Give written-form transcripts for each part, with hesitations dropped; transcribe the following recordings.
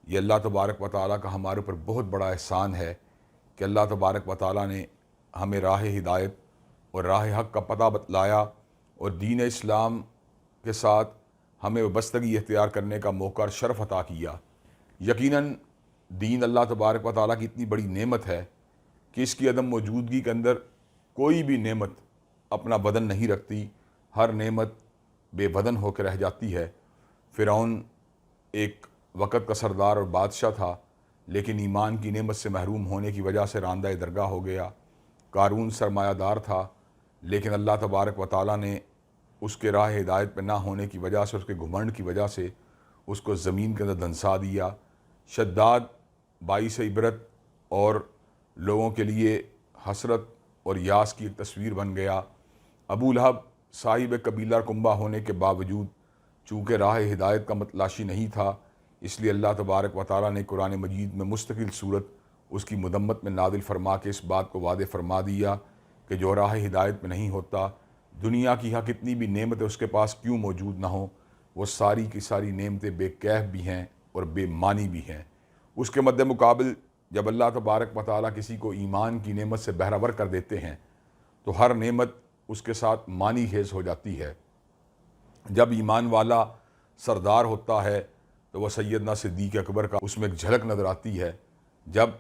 یہ اللہ تبارک و تعالیٰ کا ہمارے اوپر بہت بڑا احسان ہے کہ اللہ تبارک و تعالیٰ نے ہمیں راہ ہدایت اور راہ حق کا پتہ بتلایا اور دین اسلام کے ساتھ ہمیں وابستگی اختیار کرنے کا موقع اور شرف عطا کیا۔ یقیناً دین اللہ تبارک و تعالیٰ کی اتنی بڑی نعمت ہے کہ اس کی عدم موجودگی کے اندر کوئی بھی نعمت اپنا بدن نہیں رکھتی، ہر نعمت بے بدن ہو کے رہ جاتی ہے۔ فرعون ایک وقت کا سردار اور بادشاہ تھا، لیکن ایمان کی نعمت سے محروم ہونے کی وجہ سے راندہ درگاہ ہو گیا۔ قارون سرمایہ دار تھا، لیکن اللہ تبارک و تعالیٰ نے اس کے راہ ہدایت پہ نہ ہونے کی وجہ سے، اس کے گھمنڈ کی وجہ سے اس کو زمین کے اندر دھنسا دیا۔ شداد باعث عبرت اور لوگوں کے لیے حسرت اور یاس کی ایک تصویر بن گیا۔ ابو لہب صاحب قبیلہ کنبہ ہونے کے باوجود چونکہ راہ ہدایت کا متلاشی نہیں تھا، اس لیے اللہ تبارک و تعالیٰ نے قرآن مجید میں مستقل صورت اس کی مذمت میں نازل فرما کے اس بات کو واضح فرما دیا کہ جو راہ ہدایت میں نہیں ہوتا، دنیا کی ہاں کتنی بھی نعمتیں اس کے پاس کیوں موجود نہ ہوں، وہ ساری کی ساری نعمتیں بے کیف بھی ہیں اور بے معنی بھی ہیں۔ اس کے مد مقابل جب اللہ تبارک و تعالیٰ کسی کو ایمان کی نعمت سے بہرور کر دیتے ہیں تو ہر نعمت اس کے ساتھ معنی خیز ہو جاتی ہے۔ جب ایمان والا سردار ہوتا ہے تو وہ سیدنا صدیق اکبر کا اس میں ایک جھلک نظر آتی ہے۔ جب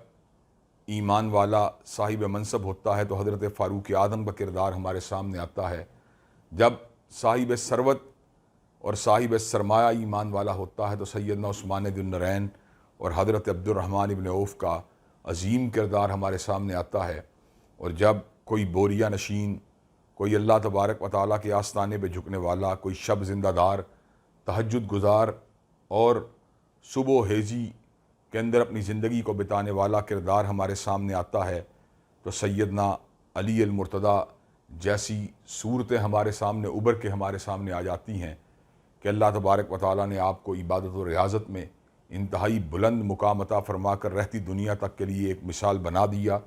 ایمان والا صاحب منصب ہوتا ہے تو حضرت فاروق اعظم کا کردار ہمارے سامنے آتا ہے۔ جب صاحب ثروت اور صاحب سرمایہ ایمان والا ہوتا ہے تو سیدنا عثمان ذو النورین اور حضرت عبد الرحمن ابن عوف کا عظیم کردار ہمارے سامنے آتا ہے۔ اور جب کوئی بوریا نشین، کوئی اللہ تبارک و تعالیٰ کے آستانے پہ جھکنے والا، کوئی شب زندہ دار، تہجد گزار اور صبح و ہیزی کے اندر اپنی زندگی کو بتانے والا کردار ہمارے سامنے آتا ہے تو سیدنا علی المرتضیٰ جیسی صورتیں ہمارے سامنے ابھر کے ہمارے سامنے آ جاتی ہیں کہ اللہ تبارک و تعالیٰ نے آپ کو عبادت و ریاضت میں انتہائی بلند مقام عطا فرما کر رہتی دنیا تک کے لیے ایک مثال بنا دیا۔